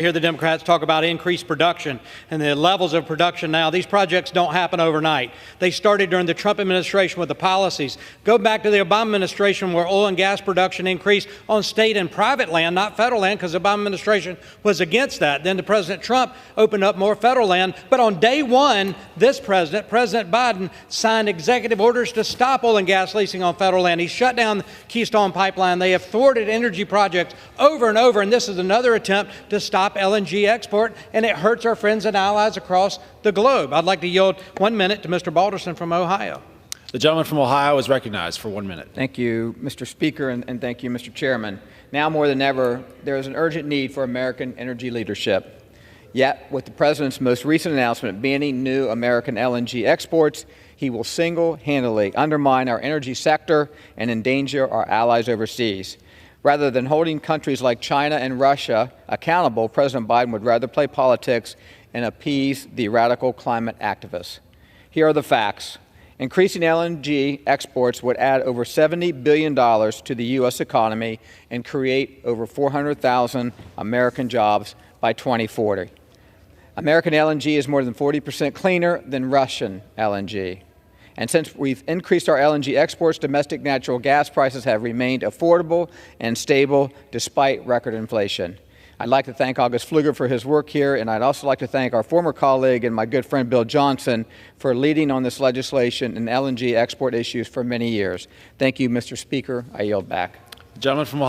hear the Democrats talk about increased production and the levels of production now. These projects don't happen overnight. They started during the Trump administration with the policies. Go back to the Obama administration where oil and gas production increased on state and private land, not federal land, because the Obama administration was against that. Then President Trump opened up more federal land. But on day one, this president, President Biden, signed executive orders to stop oil and gas leasing on federal land. He shut down the Keystone Pipeline. They have thwarted energy projects over and over, and this is another attempt to stop LNG export, and it hurts our friends and allies across the globe. I'd like to yield 1 minute to Mr. Balderson from Ohio. The gentleman from Ohio is recognized for 1 minute. Thank you, Mr. Speaker, and thank you, Mr. Chairman. Now more than ever, there is an urgent need for American energy leadership. Yet, with the President's most recent announcement banning new American LNG exports, he will single-handedly undermine our energy sector and endanger our allies overseas. Rather than holding countries like China and Russia accountable, President Biden would rather play politics and appease the radical climate activists. Here are the facts. Increasing LNG exports would add over $70 billion to the U.S. economy and create over 400,000 American jobs by 2040. American LNG is more than 40% cleaner than Russian LNG. And since we've increased our LNG exports, domestic natural gas prices have remained affordable and stable despite record inflation. I'd like to thank August Pfluger for his work here, and I'd also like to thank our former colleague and my good friend Bill Johnson for leading on this legislation and LNG export issues for many years. Thank you, Mr. Speaker. I yield back. The gentleman from Ohio.